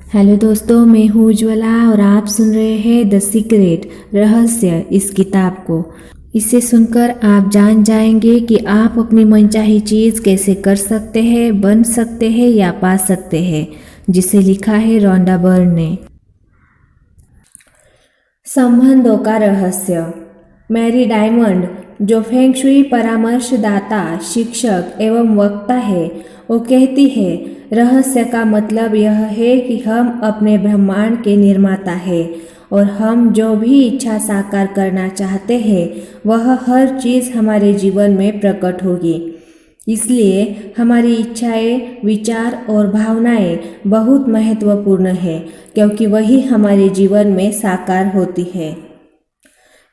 Hello दोस्तों, मैं हूँ उज्ज्वला और आप सुन रहे हैं द सीक्रेट रहस्य इस किताब को। इसे सुनकर आप जान जाएंगे कि आप अपनी मनचाही चीज़ कैसे कर सकते हैं, बन सकते हैं या पा सकते हैं, जिसे लिखा है रोंडा बर्न ने। संबंधों का रहस्य। मैरी डायमंड, जो फेंग शुई परामर्शदाता, शिक्षक एवं वक्ता है, वो कहती है, रहस्य का मतलब यह है कि हम अपने ब्रह्मांड के निर्माता हैं और हम जो भी इच्छा साकार करना चाहते हैं वह हर चीज़ हमारे जीवन में प्रकट होगी। इसलिए हमारी इच्छाएं, विचार और भावनाएं बहुत महत्वपूर्ण है, क्योंकि वही हमारे जीवन में साकार होती है।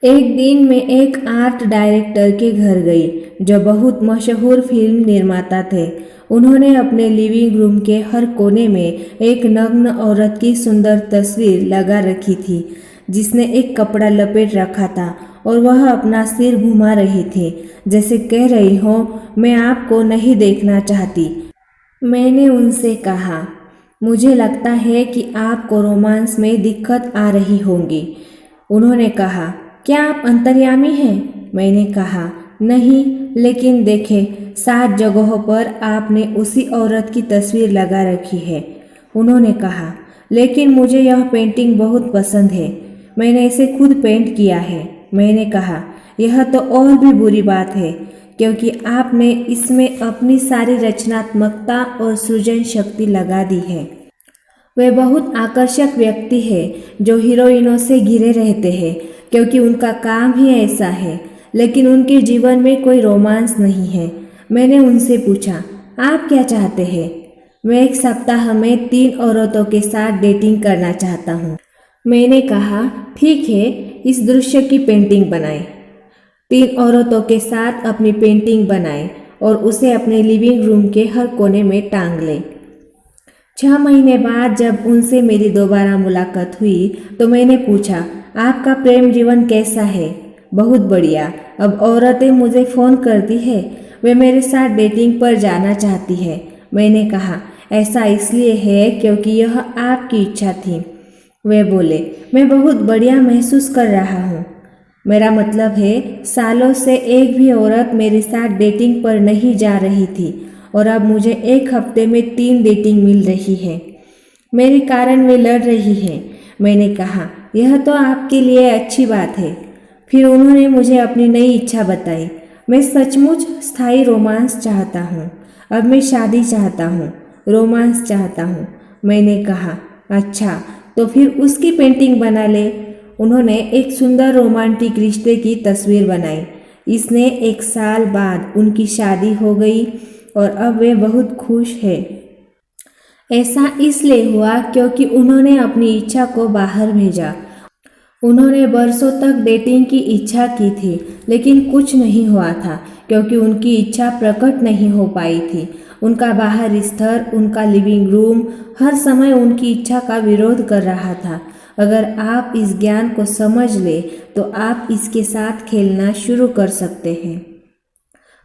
एक दिन मैं एक आर्ट डायरेक्टर के घर गई, जो बहुत मशहूर फिल्म निर्माता थे। उन्होंने अपने लिविंग रूम के हर कोने में एक नग्न औरत की सुंदर तस्वीर लगा रखी थी, जिसने एक कपड़ा लपेट रखा था और वह अपना सिर घुमा रही थी, जैसे कह रही हो, मैं आपको नहीं देखना चाहती। मैंने उनसे कहा, मुझे लगता है कि आपको रोमांस में दिक्कत आ रही होगी। उन्होंने कहा, क्या आप अंतर्यामी हैं? मैंने कहा, नहीं, लेकिन देखें, 7 जगहों पर आपने उसी औरत की तस्वीर लगा रखी है। उन्होंने कहा, लेकिन मुझे यह पेंटिंग बहुत पसंद है, मैंने इसे खुद पेंट किया है। मैंने कहा, यह तो और भी बुरी बात है, क्योंकि आपने इसमें अपनी सारी रचनात्मकता और सृजन शक्ति लगा दी है। वे बहुत आकर्षक व्यक्ति है जो हीरोइनों से घिरे रहते हैं, क्योंकि उनका काम ही ऐसा है, लेकिन उनके जीवन में कोई रोमांस नहीं है। मैंने उनसे पूछा, आप क्या चाहते हैं? मैं एक सप्ताह में 3 औरतों के साथ डेटिंग करना चाहता हूँ। मैंने कहा, ठीक है, इस दृश्य की पेंटिंग बनाएं। 3 औरतों के साथ अपनी पेंटिंग बनाएं और उसे अपने लिविंग रूम के हर कोने में टांग लें। 6 महीने बाद जब उनसे मेरी दोबारा मुलाकात हुई तो मैंने पूछा, आपका प्रेम जीवन कैसा है? बहुत बढ़िया। अब औरतें मुझे फ़ोन करती है, वे मेरे साथ डेटिंग पर जाना चाहती है। मैंने कहा, ऐसा इसलिए है क्योंकि यह आपकी इच्छा थी। वे बोले, मैं बहुत बढ़िया महसूस कर रहा हूँ। मेरा मतलब है, सालों से एक भी औरत मेरे साथ डेटिंग पर नहीं जा रही थी और अब मुझे एक हफ्ते में 3 डेटिंग मिल रही है। मेरे कारण वे लड़ रही है। मैंने कहा, यह तो आपके लिए अच्छी बात है। फिर उन्होंने मुझे अपनी नई इच्छा बताई। मैं सचमुच स्थायी रोमांस चाहता हूँ। अब मैं शादी चाहता हूँ, रोमांस चाहता हूँ। मैंने कहा, अच्छा, तो फिर उसकी पेंटिंग बना ले। उन्होंने एक सुंदर रोमांटिक रिश्ते की तस्वीर बनाई। इसने 1 साल बाद उनकी शादी हो गई और अब वे बहुत खुश है। ऐसा इसलिए हुआ क्योंकि उन्होंने अपनी इच्छा को बाहर भेजा। उन्होंने बरसों तक डेटिंग की इच्छा की थी, लेकिन कुछ नहीं हुआ था क्योंकि उनकी इच्छा प्रकट नहीं हो पाई थी। उनका बाहरी स्तर, उनका लिविंग रूम हर समय उनकी इच्छा का विरोध कर रहा था। अगर आप इस ज्ञान को समझ ले तो आप इसके साथ खेलना शुरू कर सकते हैं।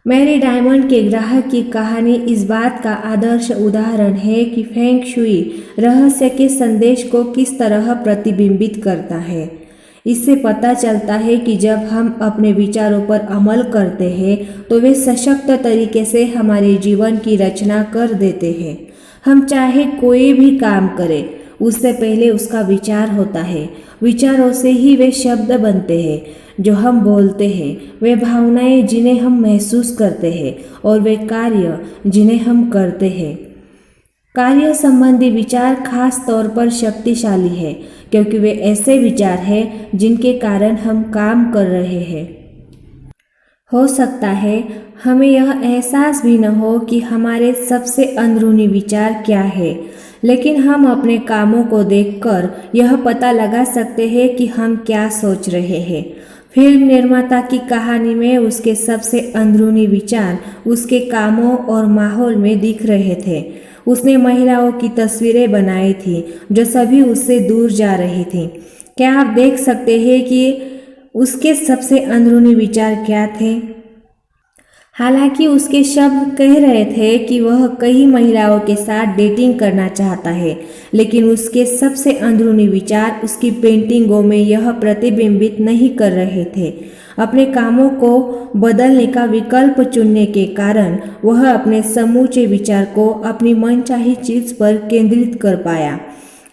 मैरी डायमंड के ग्राहक की कहानी इस बात का आदर्श उदाहरण है कि फेंग शुई रहस्य के संदेश को किस तरह प्रतिबिंबित करता है। इससे पता चलता है कि जब हम अपने विचारों पर अमल करते हैं तो वे सशक्त तरीके से हमारे जीवन की रचना कर देते हैं। हम चाहे कोई भी काम करें, उससे पहले उसका विचार होता है। विचारों से ही वे शब्द बनते हैं जो हम बोलते हैं, वे भावनाएं जिन्हें हम महसूस करते हैं और वे कार्य जिन्हें हम करते हैं। कार्य संबंधी विचार खास तौर पर शक्तिशाली है, क्योंकि वे ऐसे विचार हैं जिनके कारण हम काम कर रहे हैं। हो सकता है हमें यह एहसास भी न हो कि हमारे सबसे अंदरूनी विचार क्या है, लेकिन हम अपने कामों को देखकर यह पता लगा सकते हैं कि हम क्या सोच रहे हैं। फिल्म निर्माता की कहानी में उसके सबसे अंदरूनी विचार उसके कामों और माहौल में दिख रहे थे। उसने महिलाओं की तस्वीरें बनाई थी जो सभी उससे दूर जा रही थी। क्या आप देख सकते हैं कि उसके सबसे अंदरूनी विचार क्या थे? हालांकि उसके शब्द कह रहे थे कि वह कई महिलाओं के साथ डेटिंग करना चाहता है, लेकिन उसके सबसे अंदरूनी विचार उसकी पेंटिंगों में यह प्रतिबिंबित नहीं कर रहे थे। अपने कामों को बदलने का विकल्प चुनने के कारण वह अपने समूचे विचार को अपनी मनचाही चीज पर केंद्रित कर पाया।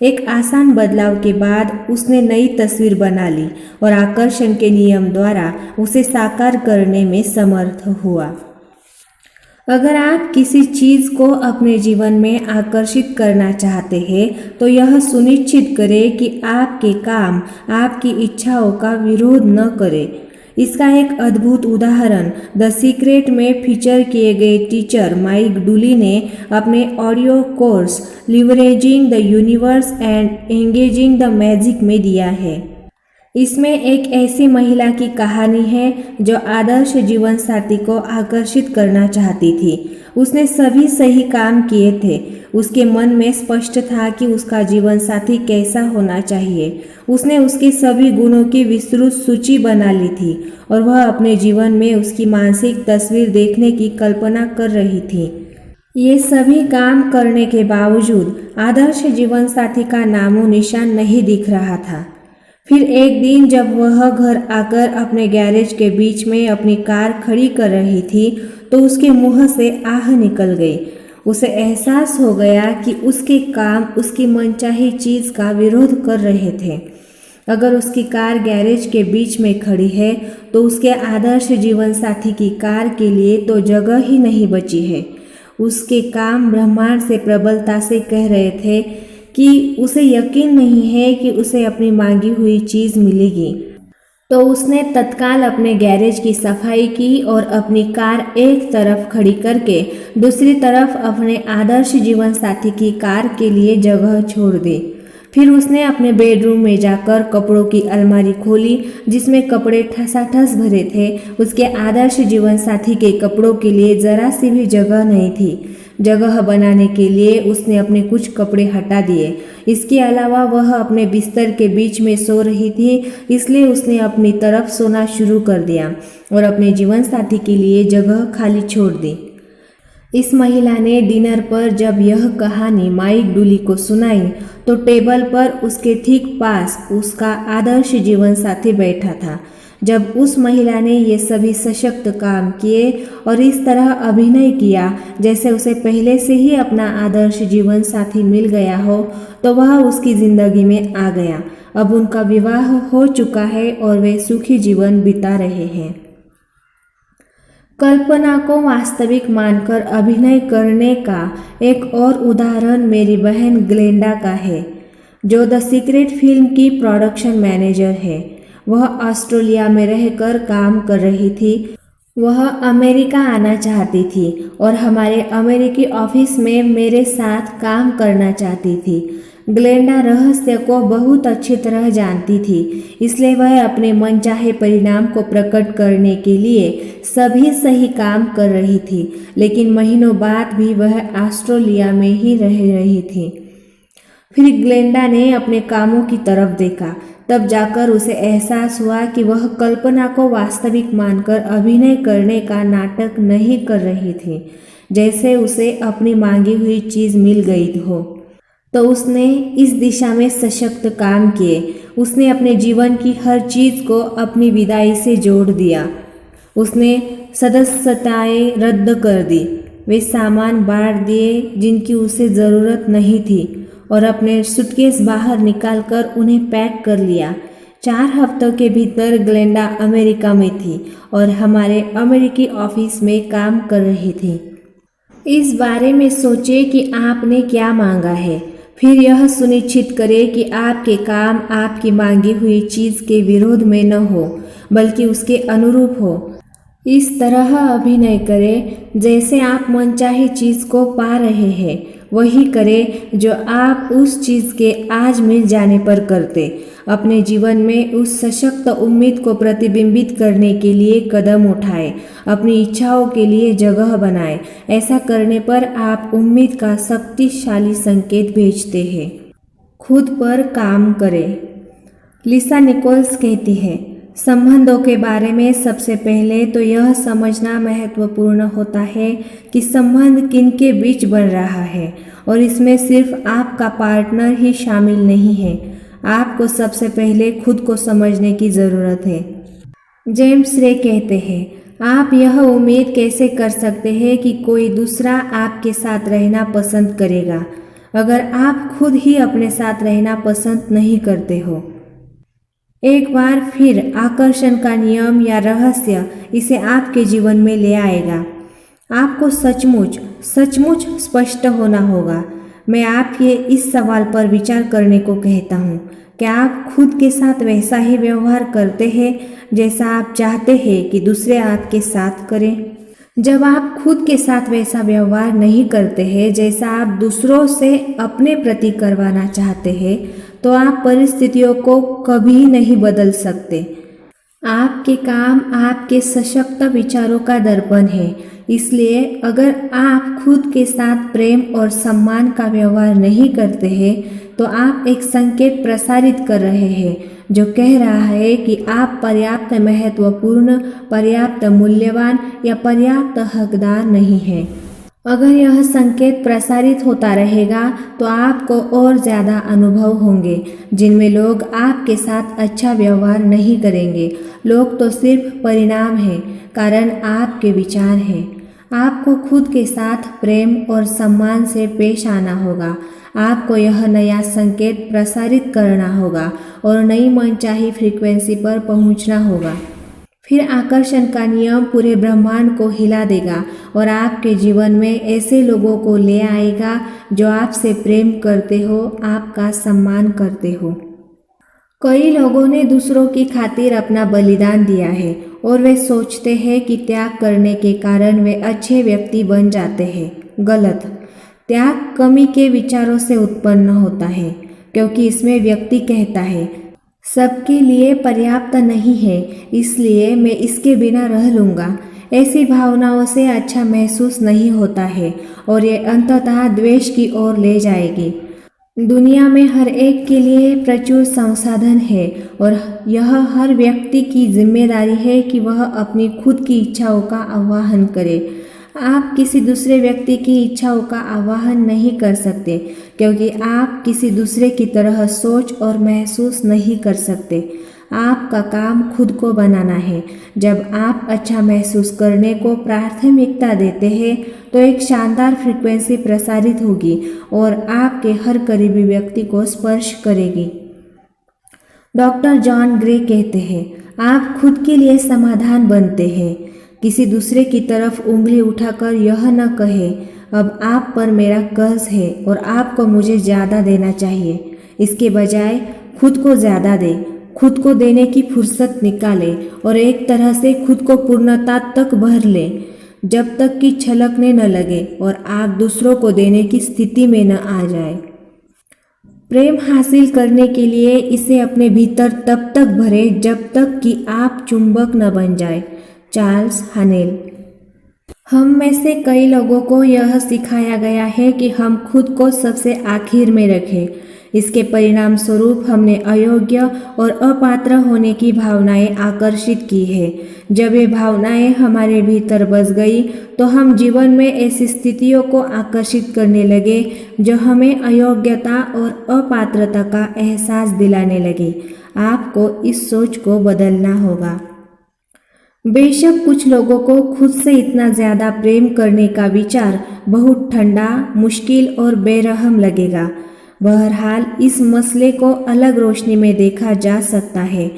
एक आसान बदलाव के बाद उसने नई तस्वीर बना ली और आकर्षण के नियम द्वारा उसे साकार करने में समर्थ हुआ। अगर आप किसी चीज को अपने जीवन में आकर्षित करना चाहते हैं तो यह सुनिश्चित करें कि आपके काम आपकी इच्छाओं का विरोध न करें। इसका एक अद्भुत उदाहरण द सीक्रेट में फीचर किए गए टीचर माइक डूली ने अपने audio course leveraging the universe and engaging the magic में दिया है। इसमें एक ऐसी महिला की कहानी है जो आदर्श जीवन साथी को आकर्षित करना चाहती थी। उसने सभी सही काम किए थे। उसके मन में स्पष्ट था कि उसका जीवन साथी कैसा होना चाहिए। उसने उसके सभी गुणों की विस्तृत सूची बना ली थी और वह अपने जीवन में उसकी मानसिक तस्वीर देखने की कल्पना कर रही थी। ये सभी काम करने के बावजूद आदर्श जीवन साथी का नामो निशान नहीं दिख रहा था। फिर एक दिन जब वह घर आकर अपने गैरेज के बीच में अपनी कार खड़ी कर रही थी तो उसके मुंह से आह निकल गई। उसे एहसास हो गया कि उसके काम उसकी मनचाही चीज का विरोध कर रहे थे। अगर उसकी कार गैरेज के बीच में खड़ी है तो उसके आदर्श जीवन साथी की कार के लिए तो जगह ही नहीं बची है। उसके काम ब्रह्मांड से प्रबलता से कह रहे थे कि उसे यकीन नहीं है कि उसे अपनी मांगी हुई चीज मिलेगी। तो उसने तत्काल अपने गैरेज की सफाई की और अपनी कार एक तरफ खड़ी करके दूसरी तरफ अपने आदर्श जीवन साथी की कार के लिए जगह छोड़ दी। फिर उसने अपने बेडरूम में जाकर कपड़ों की अलमारी खोली जिसमें कपड़े ठसाठस भरे थे। उसके आदर्श जीवन साथी के कपड़ों के लिए जरा सी भी जगह नहीं थी। जगह बनाने के लिए उसने अपने कुछ कपड़े हटा दिए। इसके अलावा वह अपने बिस्तर के बीच में सो रही थी, इसलिए उसने अपनी तरफ सोना शुरू कर दिया और अपने जीवन साथी के लिए जगह खाली छोड़ दी। इस महिला ने डिनर पर जब यह कहानी माइक डूली को सुनाई तो टेबल पर उसके ठीक पास उसका आदर्श जीवन साथी बैठा था। जब उस महिला ने ये सभी सशक्त काम किए और इस तरह अभिनय किया जैसे उसे पहले से ही अपना आदर्श जीवन साथी मिल गया हो तो वह उसकी जिंदगी में आ गया। अब उनका विवाह हो चुका है और वे सुखी जीवन बिता रहे हैं। कल्पना को वास्तविक मानकर अभिनय करने का एक और उदाहरण मेरी बहन ग्लेंडा का है, जो द सीक्रेट फिल्म की प्रोडक्शन मैनेजर है। वह ऑस्ट्रेलिया में रहकर काम कर रही थी। वह अमेरिका आना चाहती थी और हमारे अमेरिकी ऑफिस में मेरे साथ काम करना चाहती थी। ग्लेंडा रहस्य को बहुत अच्छी तरह जानती थी, इसलिए वह अपने मनचाहे परिणाम को प्रकट करने के लिए सभी सही काम कर रही थी, लेकिन महीनों बाद भी वह ऑस्ट्रेलिया में ही रह रही थी। फिर ग्लेंडा ने अपने कामों की तरफ देखा, तब जाकर उसे एहसास हुआ कि वह कल्पना को वास्तविक मानकर अभिनय करने का नाटक नहीं कर रही थी, जैसे उसे अपनी मांगी हुई चीज मिल गई हो। तो उसने इस दिशा में सशक्त काम किए। उसने अपने जीवन की हर चीज को अपनी विदाई से जोड़ दिया। उसने सदस्यताएं रद्द कर दी, वे सामान बांट दिए जिनकी उसे ज़रूरत नहीं थी और अपने सूटकेस बाहर निकालकर उन्हें पैक कर लिया। 4 हफ्तों के भीतर ग्लेंडा अमेरिका में थी और हमारे अमेरिकी ऑफिस में काम कर रही थी। इस बारे में सोचें कि आपने क्या मांगा है, फिर यह सुनिश्चित करें कि आपके काम आपकी मांगी हुई चीज़ के विरोध में न हो, बल्कि उसके अनुरूप हो। इस तरह अभिनय करें जैसे आप मनचाही चीज़ को पा रहे हैं। वही करें जो आप उस चीज़ के आज मिल जाने पर करते। अपने जीवन में उस सशक्त उम्मीद को प्रतिबिंबित करने के लिए कदम उठाएं। अपनी इच्छाओं के लिए जगह बनाएं। ऐसा करने पर आप उम्मीद का शक्तिशाली संकेत भेजते हैं। खुद पर काम करें। लिसा निकोल्स कहती है, संबंधों के बारे में सबसे पहले तो यह समझना महत्वपूर्ण होता है कि संबंध किन के बीच बन रहा है और इसमें सिर्फ आपका पार्टनर ही शामिल नहीं है। आपको सबसे पहले खुद को समझने की ज़रूरत है। जेम्स रे कहते हैं, आप यह उम्मीद कैसे कर सकते हैं कि कोई दूसरा आपके साथ रहना पसंद करेगा अगर आप खुद ही अपने साथ रहना पसंद नहीं करते हो। एक बार फिर आकर्षण का नियम या रहस्य इसे आपके जीवन में ले आएगा। आपको सचमुच सचमुच स्पष्ट होना होगा। मैं आपके इस सवाल पर विचार करने को कहता हूँ, क्या आप खुद के साथ वैसा ही व्यवहार करते हैं जैसा आप चाहते हैं कि दूसरे आपके साथ करें? जब आप खुद के साथ वैसा व्यवहार नहीं करते हैं जैसा आप दूसरों से अपने प्रति करवाना चाहते हैं, तो आप परिस्थितियों को कभी नहीं बदल सकते। आपके काम आपके सशक्त विचारों का दर्पण है। इसलिए अगर आप खुद के साथ प्रेम और सम्मान का व्यवहार नहीं करते हैं तो आप एक संकेत प्रसारित कर रहे हैं जो कह रहा है कि आप पर्याप्त महत्वपूर्ण, पर्याप्त मूल्यवान या पर्याप्त हकदार नहीं हैं। अगर यह संकेत प्रसारित होता रहेगा तो आपको और ज़्यादा अनुभव होंगे जिनमें लोग आपके साथ अच्छा व्यवहार नहीं करेंगे। लोग तो सिर्फ परिणाम हैं, कारण आपके विचार हैं। आपको खुद के साथ प्रेम और सम्मान से पेश आना होगा। आपको यह नया संकेत प्रसारित करना होगा और नई मनचाही फ्रीक्वेंसी पर पहुंचना होगा। फिर आकर्षण का नियम पूरे ब्रह्मांड को हिला देगा और आपके जीवन में ऐसे लोगों को ले आएगा जो आपसे प्रेम करते हो, आपका सम्मान करते हो। कई लोगों ने दूसरों की खातिर अपना बलिदान दिया है और वे सोचते हैं कि त्याग करने के कारण वे अच्छे व्यक्ति बन जाते हैं। गलत। त्याग कमी के विचारों से उत्पन्न होता है, क्योंकि इसमें व्यक्ति कहता है, सबके लिए पर्याप्त नहीं है, इसलिए मैं इसके बिना रह लूँगा। ऐसी भावनाओं से अच्छा महसूस नहीं होता है और ये अंततः द्वेष की ओर ले जाएगी। दुनिया में हर एक के लिए प्रचुर संसाधन है और यह हर व्यक्ति की जिम्मेदारी है कि वह अपनी खुद की इच्छाओं का आह्वान करे। आप किसी दूसरे व्यक्ति की इच्छाओं का आह्वान नहीं कर सकते, क्योंकि आप किसी दूसरे की तरह सोच और महसूस नहीं कर सकते। आपका काम खुद को बनाना है। जब आप अच्छा महसूस करने को प्राथमिकता देते हैं तो एक शानदार फ्रीक्वेंसी प्रसारित होगी और आपके हर करीबी व्यक्ति को स्पर्श करेगी। डॉक्टर जॉन ग्रे कहते हैं, आप खुद के लिए समाधान बनते हैं। किसी दूसरे की तरफ उंगली उठाकर यह न कहे, अब आप पर मेरा कर्ज है और आपको मुझे ज़्यादा देना चाहिए। इसके बजाय खुद को ज़्यादा दे, खुद को देने की फुर्सत निकाले और एक तरह से खुद को पूर्णता तक भर ले, जब तक कि छलकने न लगे और आप दूसरों को देने की स्थिति में न आ जाए। प्रेम हासिल करने के लिए इसे अपने भीतर तब तक भरे जब तक कि आप चुंबक न बन जाए। चार्ल्स हानेल। हम में से कई लोगों को यह सिखाया गया है कि हम खुद को सबसे आखिर में रखें। इसके परिणाम स्वरूप हमने अयोग्य और अपात्र होने की भावनाएं आकर्षित की है। जब ये भावनाएं हमारे भीतर बस गई तो हम जीवन में ऐसी स्थितियों को आकर्षित करने लगे जो हमें अयोग्यता और अपात्रता का एहसास दिलाने लगे। आपको इस सोच को बदलना होगा। बेशक कुछ लोगों को खुद से इतना ज़्यादा प्रेम करने का विचार बहुत ठंडा, मुश्किल और बेरहम लगेगा। बहरहाल इस मसले को अलग रोशनी में देखा जा सकता है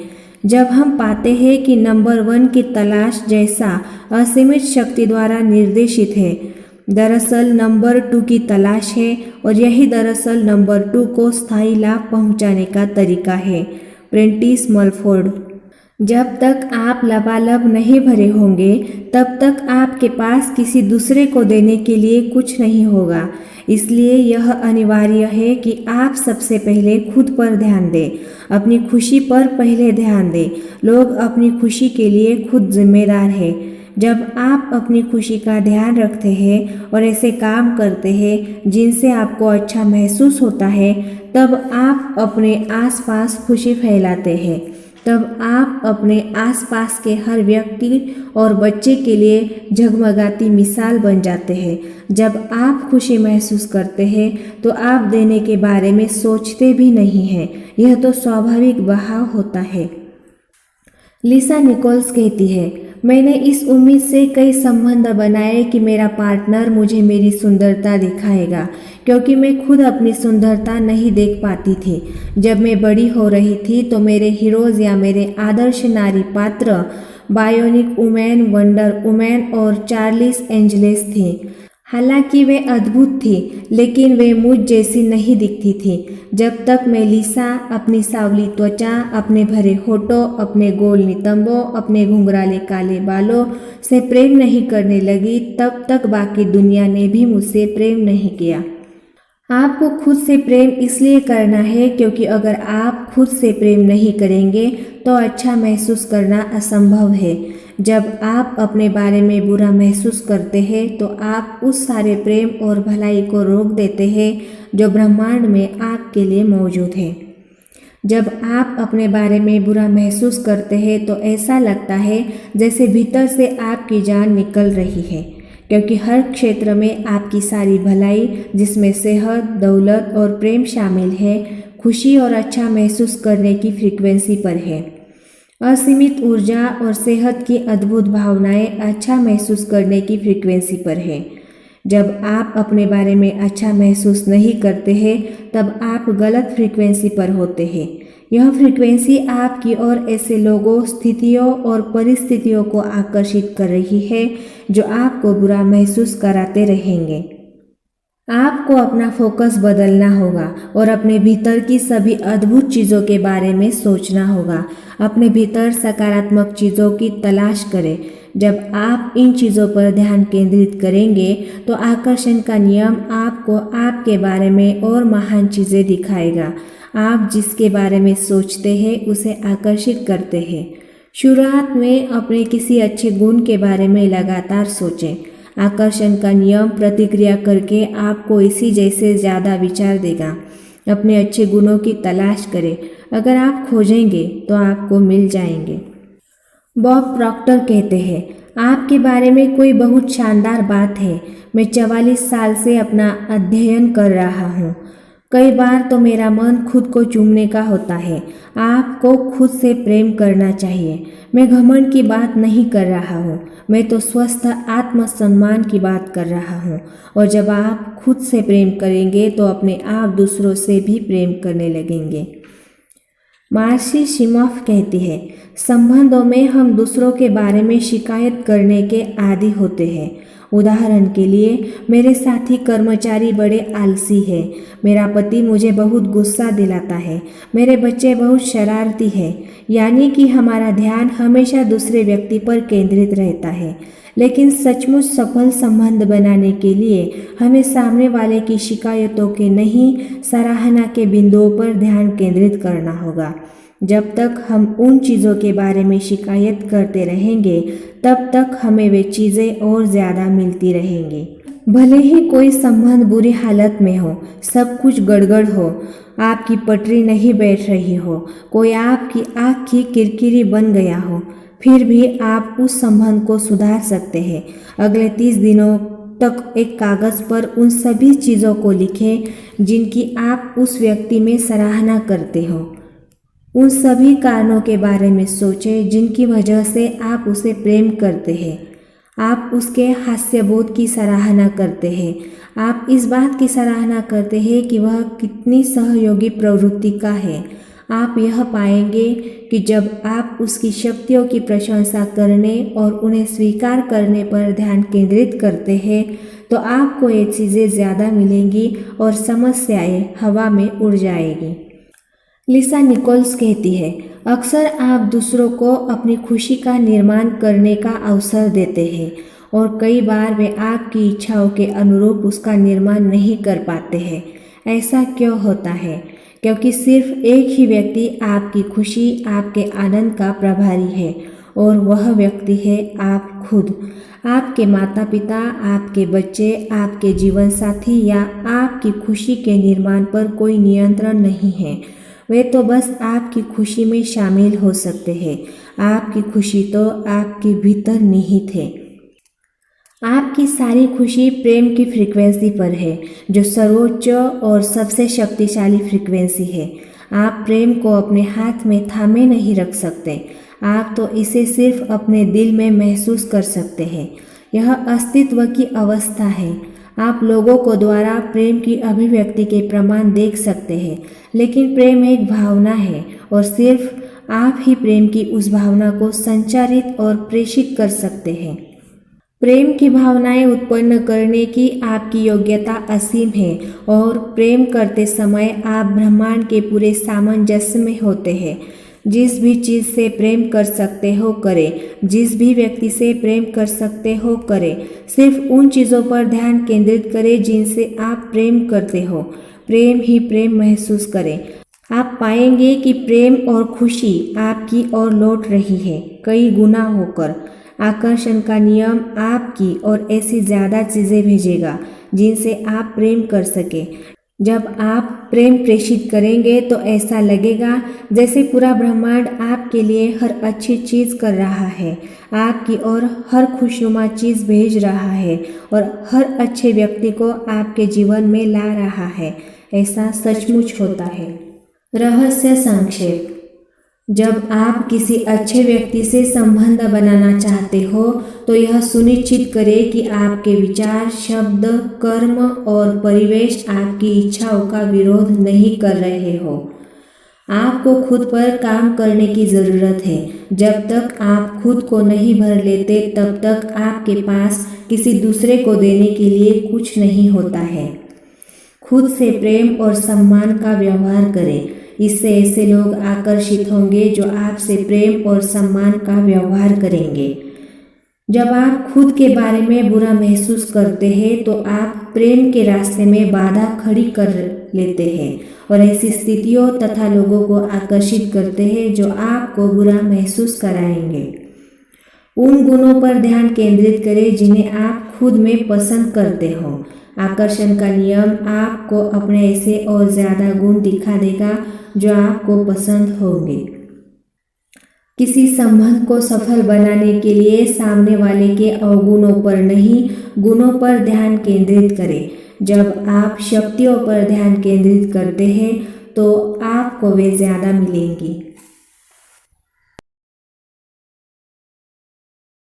जब हम पाते हैं कि नंबर 1 की तलाश जैसा असीमित शक्ति द्वारा निर्देशित है, दरअसल नंबर 2 की तलाश है और यही दरअसल नंबर 2 को स्थायी लाभ पहुंचाने का तरीका है। Prentiss Mulford. जब तक आप लबालब नहीं भरे होंगे तब तक आपके पास किसी दूसरे को देने के लिए कुछ नहीं होगा। इसलिए यह अनिवार्य है कि आप सबसे पहले खुद पर ध्यान दें, अपनी खुशी पर पहले ध्यान दें। लोग अपनी खुशी के लिए खुद जिम्मेदार हैं। जब आप अपनी खुशी का ध्यान रखते हैं और ऐसे काम करते हैं जिनसे आपको अच्छा महसूस होता है, तब आप अपने आसपास खुशी फैलाते हैं। तब आप अपने आसपास के हर व्यक्ति और बच्चे के लिए जगमगाती मिसाल बन जाते हैं। जब आप खुशी महसूस करते हैं तो आप देने के बारे में सोचते भी नहीं हैं, यह तो स्वाभाविक बहाव होता है। लिसा निकोल्स कहती है, मैंने इस उम्मीद से कई संबंध बनाए कि मेरा पार्टनर मुझे मेरी सुंदरता दिखाएगा, क्योंकि मैं खुद अपनी सुंदरता नहीं देख पाती थी। जब मैं बड़ी हो रही थी तो मेरे हीरोज़ या मेरे आदर्श नारी पात्र बायोनिक वुमेन, वंडर वुमेन और चार्लिस एंजलिस थी। हालांकि वे अद्भुत थी, लेकिन वे मुझ जैसी नहीं दिखती थी। जब तक मैं लिसा अपनी सांवली त्वचा, अपने भरे होठों, अपने गोल नितंबों, अपने घुंघराले काले बालों से प्रेम नहीं करने लगी, तब तक बाकी दुनिया ने भी मुझसे प्रेम नहीं किया। आपको खुद से प्रेम इसलिए करना है क्योंकि अगर आप खुद से प्रेम नहीं करेंगे तो अच्छा महसूस करना असंभव है। जब आप अपने बारे में बुरा महसूस करते हैं तो आप उस सारे प्रेम और भलाई को रोक देते हैं जो ब्रह्मांड में आपके लिए मौजूद है। जब आप अपने बारे में बुरा महसूस करते हैं तो ऐसा लगता है जैसे भीतर से आपकी जान निकल रही है, क्योंकि हर क्षेत्र में आपकी सारी भलाई, जिसमें सेहत, दौलत और प्रेम शामिल है, खुशी और अच्छा महसूस करने की फ्रीक्वेंसी पर है। असीमित ऊर्जा और सेहत की अद्भुत भावनाएं अच्छा महसूस करने की फ्रीक्वेंसी पर है। जब आप अपने बारे में अच्छा महसूस नहीं करते हैं तब आप गलत फ्रीक्वेंसी पर होते हैं। यह फ्रीक्वेंसी आपकी ओर ऐसे लोगों, स्थितियों और परिस्थितियों को आकर्षित कर रही है जो आपको बुरा महसूस कराते रहेंगे। आपको अपना फोकस बदलना होगा और अपने भीतर की सभी अद्भुत चीज़ों के बारे में सोचना होगा। अपने भीतर सकारात्मक चीज़ों की तलाश करें। जब आप इन चीज़ों पर ध्यान केंद्रित करेंगे तो आकर्षण का नियम आपको आपके बारे में और महान चीज़ें दिखाएगा। आप जिसके बारे में सोचते हैं उसे आकर्षित करते हैं। शुरुआत में अपने किसी अच्छे गुण के बारे में लगातार सोचें। आकर्षण का नियम प्रतिक्रिया करके आपको इसी जैसे ज़्यादा विचार देगा। अपने अच्छे गुणों की तलाश करें। अगर आप खोजेंगे तो आपको मिल जाएंगे। बॉब प्रॉक्टर कहते हैं, आपके बारे में कोई बहुत शानदार बात है। मैं 44 साल से अपना अध्ययन कर रहा हूँ। कई बार तो मेरा मन खुद को चूमने का होता है। आपको खुद से प्रेम करना चाहिए। मैं घमंड की बात नहीं कर रहा हूँ, मैं तो स्वस्थ आत्मसम्मान की बात कर रहा हूँ। और जब आप खुद से प्रेम करेंगे तो अपने आप दूसरों से भी प्रेम करने लगेंगे। मार्सी शिमॉफ कहती है, संबंधों में हम दूसरों के बारे में शिकायत करने के आदी होते हैं। उदाहरण के लिए, मेरे साथी कर्मचारी बड़े आलसी हैं, मेरा पति मुझे बहुत गुस्सा दिलाता है, मेरे बच्चे बहुत शरारती हैं। यानी कि हमारा ध्यान हमेशा दूसरे व्यक्ति पर केंद्रित रहता है। लेकिन सचमुच सफल संबंध बनाने के लिए हमें सामने वाले की शिकायतों के नहीं, सराहना के बिंदुओं पर ध्यान केंद्रित करना होगा। जब तक हम उन चीज़ों के बारे में शिकायत करते रहेंगे तब तक हमें वे चीज़ें और ज़्यादा मिलती रहेंगी। भले ही कोई संबंध बुरी हालत में हो, सब कुछ गड़बड़ हो, आपकी पटरी नहीं बैठ रही हो, कोई आपकी आँख की किरकिरी बन गया हो, फिर भी आप उस संबंध को सुधार सकते हैं। अगले 30 दिनों तक एक कागज़ पर उन सभी चीज़ों को लिखें जिनकी आप उस व्यक्ति में सराहना करते हो। उन सभी कारणों के बारे में सोचें जिनकी वजह से आप उसे प्रेम करते हैं। आप उसके हास्यबोध की सराहना करते हैं। आप इस बात की सराहना करते हैं कि वह कितनी सहयोगी प्रवृत्ति का है। आप यह पाएंगे कि जब आप उसकी शक्तियों की प्रशंसा करने और उन्हें स्वीकार करने पर ध्यान केंद्रित करते हैं तो आपको ये चीज़ें ज़्यादा मिलेंगी और समस्याएं हवा में उड़ जाएगी। लिसा निकोल्स कहती है, अक्सर आप दूसरों को अपनी खुशी का निर्माण करने का अवसर देते हैं और कई बार वे आपकी इच्छाओं के अनुरूप उसका निर्माण नहीं कर पाते हैं। ऐसा क्यों होता है? क्योंकि सिर्फ एक ही व्यक्ति आपकी खुशी, आपके आनंद का प्रभारी है और वह व्यक्ति है आप खुद। आपके माता पिता, आपके बच्चे, आपके जीवन साथी या आपकी खुशी के निर्माण पर कोई नियंत्रण नहीं है। वे तो बस आपकी खुशी में शामिल हो सकते हैं। आपकी खुशी तो आपके भीतर निहित है। आपकी सारी खुशी प्रेम की फ्रीक्वेंसी पर है, जो सर्वोच्च और सबसे शक्तिशाली फ्रीक्वेंसी है। आप प्रेम को अपने हाथ में थामे नहीं रख सकते। आप तो इसे सिर्फ अपने दिल में महसूस कर सकते हैं। यह अस्तित्व की अवस्था है। आप लोगों को द्वारा प्रेम की अभिव्यक्ति के प्रमाण देख सकते हैं, लेकिन प्रेम एक भावना है और सिर्फ आप ही प्रेम की उस भावना को संचारित और प्रेषित कर सकते हैं। प्रेम की भावनाएं उत्पन्न करने की आपकी योग्यता असीम है और प्रेम करते समय आप ब्रह्मांड के पूरे सामंजस्य में होते हैं। जिस भी चीज़ से प्रेम कर सकते हो करें, जिस भी व्यक्ति से प्रेम कर सकते हो करें। सिर्फ उन चीज़ों पर ध्यान केंद्रित करें जिनसे आप प्रेम करते हो। प्रेम ही प्रेम महसूस करें। आप पाएंगे कि प्रेम और खुशी आपकी ओर लौट रही है, कई गुना होकर। आकर्षण का नियम आपकी और ऐसी ज़्यादा चीज़ें भेजेगा जिनसे आप प्रेम कर सके। जब आप प्रेम प्रेषित करेंगे तो ऐसा लगेगा जैसे पूरा ब्रह्मांड आपके लिए हर अच्छी चीज़ कर रहा है, आपकी ओर हर खुशनुमा चीज़ भेज रहा है और हर अच्छे व्यक्ति को आपके जीवन में ला रहा है। ऐसा सचमुच होता है। रहस्य संक्षेप। जब आप किसी अच्छे व्यक्ति से संबंध बनाना चाहते हो तो यह सुनिश्चित करें कि आपके विचार, शब्द, कर्म और परिवेश आपकी इच्छाओं का विरोध नहीं कर रहे हो। आपको खुद पर काम करने की ज़रूरत है। जब तक आप खुद को नहीं भर लेते तब तक आपके पास किसी दूसरे को देने के लिए कुछ नहीं होता है। खुद से प्रेम और सम्मान का व्यवहार करें। इससे ऐसे लोग आकर्षित होंगे जो आपसे प्रेम और सम्मान का व्यवहार करेंगे। जब आप खुद के बारे में बुरा महसूस करते हैं तो आप प्रेम के रास्ते में बाधा खड़ी कर लेते हैं और ऐसी स्थितियों तथा लोगों को आकर्षित करते हैं जो आपको बुरा महसूस कराएंगे। उन गुणों पर ध्यान केंद्रित करें जिन्हें आप खुद में पसंद करते हो। आकर्षण का नियम आपको अपने ऐसे और ज़्यादा गुण दिखा देगा जो आपको पसंद होंगे। किसी संबंध को सफल बनाने के लिए सामने वाले के अवगुणों पर नहीं, गुणों पर ध्यान केंद्रित करें। जब आप शक्तियों पर ध्यान केंद्रित करते हैं तो आपको वे ज़्यादा मिलेंगी।